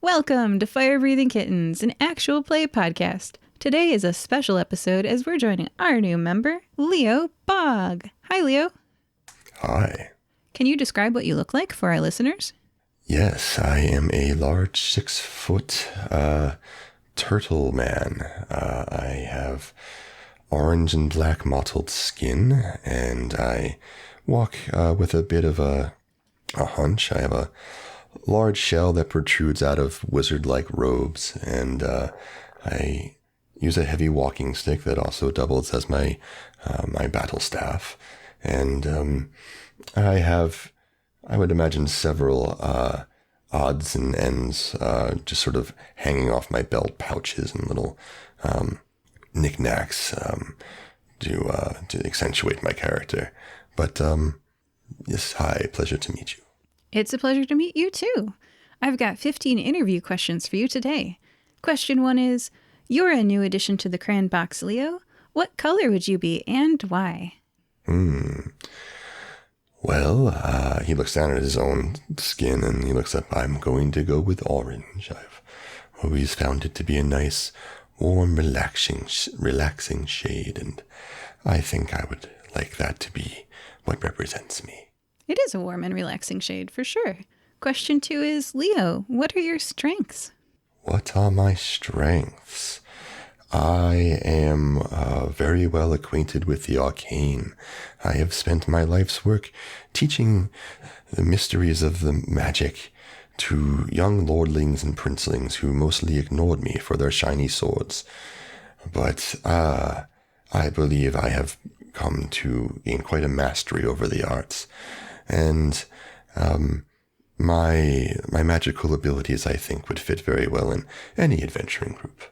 Welcome to Fire Breathing Kittens, an actual play podcast. Today is a special episode as we're joining our new member, Leo Bogg. Hi, Leo. Hi. Can you describe what you look like for our listeners? Yes, I am a large 6-foot turtle man. I have orange and black mottled skin, and I walk with a bit of a hunch. I have a large shell that protrudes out of wizard-like robes, and I use a heavy walking stick that also doubles as my battle staff. And I would imagine several odds and ends just sort of hanging off my belt pouches and little knickknacks to accentuate my character. But yes, hi, pleasure to meet you. It's a pleasure to meet you, too. I've got 15 interview questions for you today. Question 1 is, you're a new addition to the Crayon Box, Leo. What color would you be and why? Well, he looks down at his own skin and he looks up. I'm going to go with orange. I've always found it to be a nice, warm, relaxing shade, and I think I would like that to be what represents me. It is a warm and relaxing shade, for sure. Question 2 is, Leo, what are your strengths? What are my strengths? I am very well acquainted with the arcane. I have spent my life's work teaching the mysteries of the magic to young lordlings and princelings who mostly ignored me for their shiny swords. But I believe I have come to gain quite a mastery over the arts. And my magical abilities, I think, would fit very well in any adventuring group.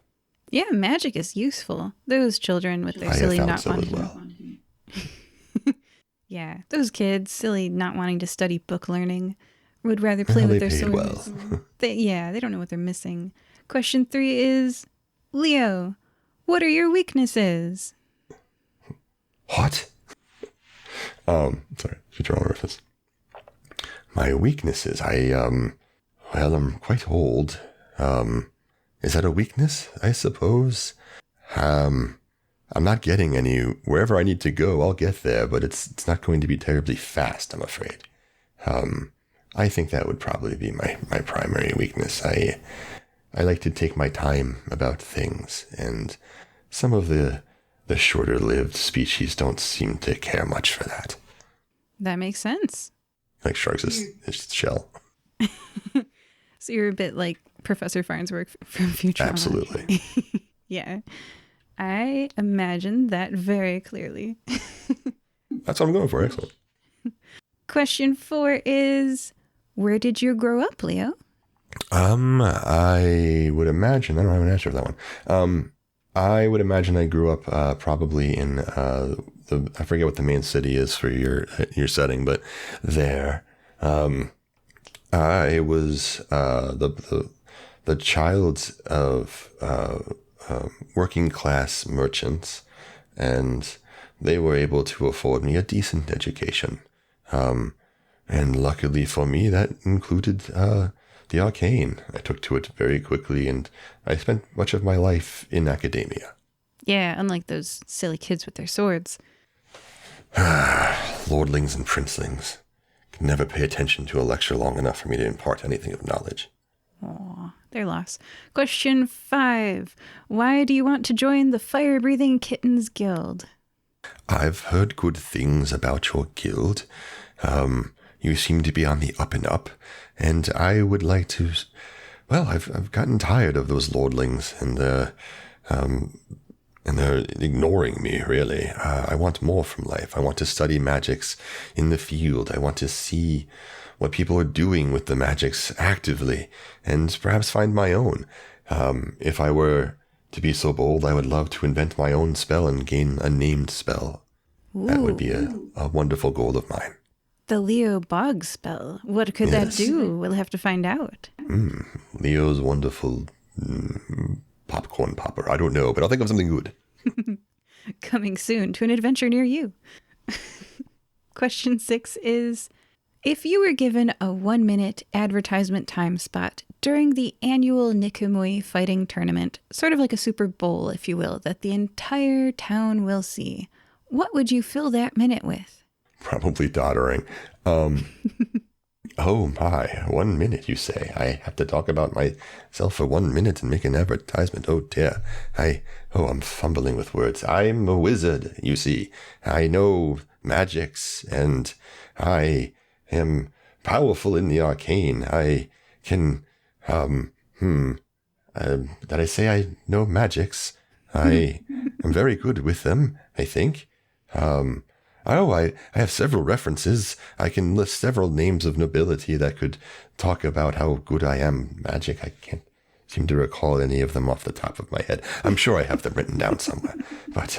Yeah, magic is useful. Those children with their silly not wanting to. Yeah, those kids, silly not wanting to study book learning, would rather play with their swords. Well. They don't know what they're missing. Question 3 is, Leo, what are your weaknesses? What? Sorry, Futurama reference. My weaknesses, I'm quite old. Is that a weakness, I suppose? I'm not getting any. Wherever I need to go, I'll get there, but it's not going to be terribly fast, I'm afraid. I think that would probably be my primary weakness. I like to take my time about things, and some of the shorter-lived species don't seem to care much for that. That makes sense. Like shrugs his shell. So you're a bit like Professor Farnsworth from Futurama. Absolutely. Yeah. I imagine that very clearly. That's what I'm going for. Excellent. Question 4 is, where did you grow up, Leo? I would imagine, I don't have an answer for that one. I would imagine I grew up probably in I forget what the main city is for your setting, but there. I was the child of working class merchants, and they were able to afford me a decent education. And luckily for me, that included the arcane. I took to it very quickly, and I spent much of my life in academia. Yeah, unlike those silly kids with their swords. Lordlings and princelings can never pay attention to a lecture long enough for me to impart anything of knowledge. Aw, their loss. Question 5. Why do you want to join the Fire Breathing Kittens Guild? I've heard good things about your guild. You seem to be on the up and up, and I would like to. Well, I've gotten tired of those lordlings, and they're ignoring me, really. I want more from life. I want to study magics in the field. I want to see what people are doing with the magics actively, and perhaps find my own. If I were to be so bold, I would love to invent my own spell and gain a named spell. Ooh. That would be a wonderful goal of mine. The Leo Bogg spell. What could that do? We'll have to find out. Leo's wonderful popcorn popper. I don't know, but I'll think of something good. Coming soon to an adventure near you. Question 6 is, If you were given a 1-minute advertisement time spot during the annual Nikamui fighting tournament, sort of like a Super Bowl, if you will, that the entire town will see, what would you fill that minute with? Probably doddering. Oh my, 1 minute, you say? I have to talk about myself for 1 minute and make an advertisement. Oh dear. I'm fumbling with words. I'm a wizard, you see. I know magics, and I am powerful in the arcane. I can, did I say I know magics? I am very good with them, I think. I have several references. I can list several names of nobility that could talk about how good I am magic. I can't seem to recall any of them off the top of my head. I'm sure I have them written down somewhere. But,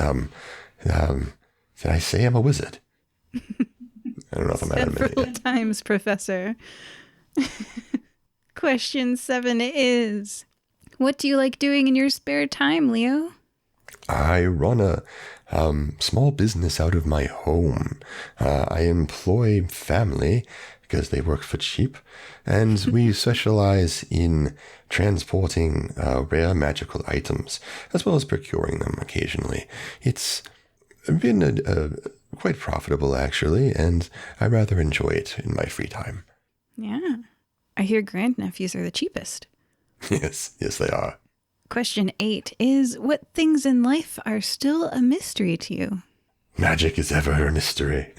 did I say I'm a wizard? I don't know if I'm at a minute Several yet. times, Professor. Question 7 is, what do you like doing in your spare time, Leo? I run a small business out of my home. I employ family because they work for cheap, and we specialize in transporting rare magical items, as well as procuring them occasionally. It's been quite profitable, actually, and I rather enjoy it in my free time. Yeah. I hear grandnephews are the cheapest. Yes, they are. Question 8 is, what things in life are still a mystery to you? Magic is ever a mystery.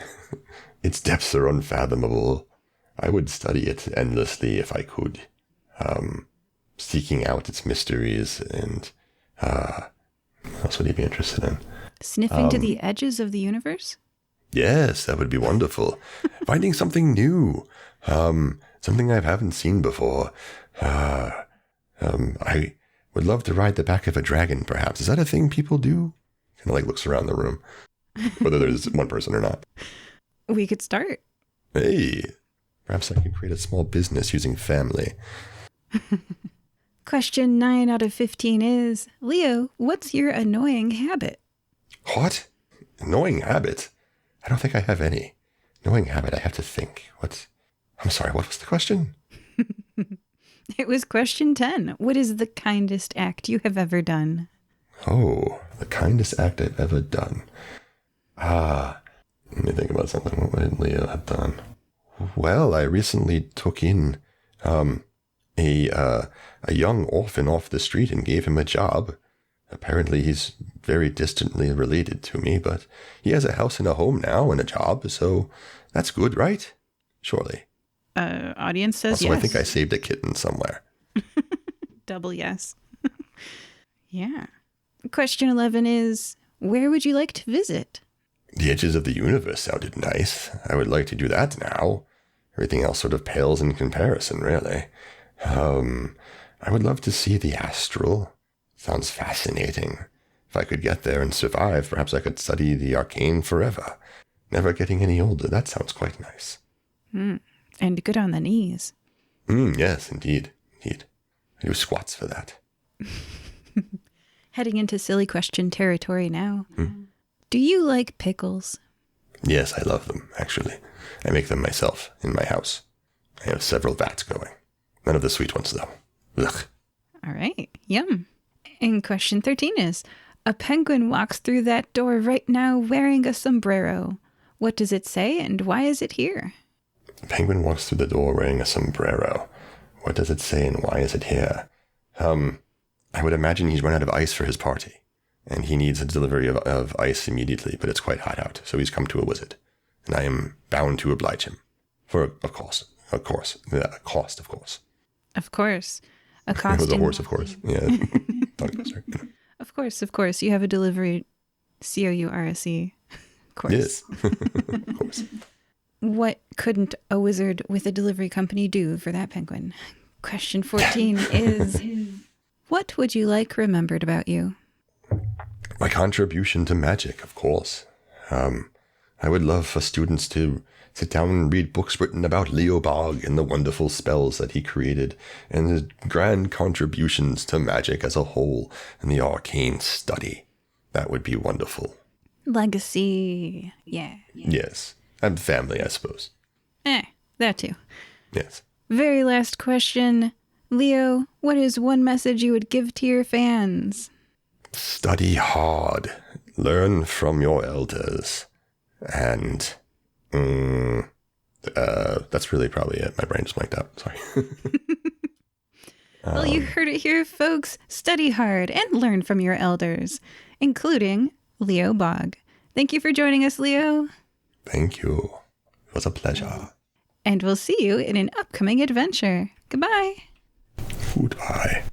Its depths are unfathomable. I would study it endlessly if I could, seeking out its mysteries. And what else would you be interested in? Sniffing to the edges of the universe? Yes, that would be wonderful. Finding something new, something I haven't seen before. I would love to ride the back of a dragon, perhaps. Is that a thing people do? Kind of like looks around the room, whether there's one person or not. We could start. Hey, perhaps I could create a small business using family. Question 9 out of 15 is, Leo, what's your annoying habit? What? Annoying habit? I don't think I have any. Annoying habit, I have to think. I'm sorry, what was the question? It was question 10. What is the kindest act you have ever done? Oh, the kindest act I've ever done. Let me think about something. What would Leo have done? Well, I recently took in a young orphan off the street and gave him a job. Apparently he's very distantly related to me, but he has a house and a home now and a job, so that's good, right? Surely. Audience says also, yes. I think I saved a kitten somewhere. Double yes. Yeah. Question 11 is, where would you like to visit? The edges of the universe sounded nice. I would like to do that now. Everything else sort of pales in comparison, really. I would love to see the astral. Sounds fascinating. If I could get there and survive, perhaps I could study the arcane forever. Never getting any older. That sounds quite nice. And good on the knees. Yes, indeed. I do squats for that. Heading into silly question territory now. Do you like pickles? Yes, I love them, actually. I make them myself in my house. I have several vats going. None of the sweet ones, though. Ugh. All right. Yum. And question 13 is, a penguin walks through that door right now wearing a sombrero. What does it say and why is it here? The penguin walks through the door wearing a sombrero. What does it say and why is it here? I would imagine he's run out of ice for his party, and he needs a delivery of ice immediately, but it's quite hot out, so he's come to a wizard, and I am bound to oblige him. For a cost, of course. Of course. Of course. A It costume. was a horse, of course. Yeah. Of course. You have a delivery COURSE. Of course. Yes. Of course. What couldn't a wizard with a delivery company do for that penguin? Question 14 is, what would you like remembered about you? My contribution to magic, of course. I would love for students to sit down and read books written about Leo Bogg and the wonderful spells that he created and his grand contributions to magic as a whole and the arcane study. That would be wonderful. Legacy. Yeah. Yes. And family, I suppose. that too. Yes. Very last question. Leo, what is one message you would give to your fans? Study hard. Learn from your elders. And that's really probably it. My brain just blanked out. Sorry. Well, you heard it here, folks. Study hard and learn from your elders, including Leo Bogg. Thank you for joining us, Leo. Thank you. It was a pleasure. And we'll see you in an upcoming adventure. Goodbye. Goodbye.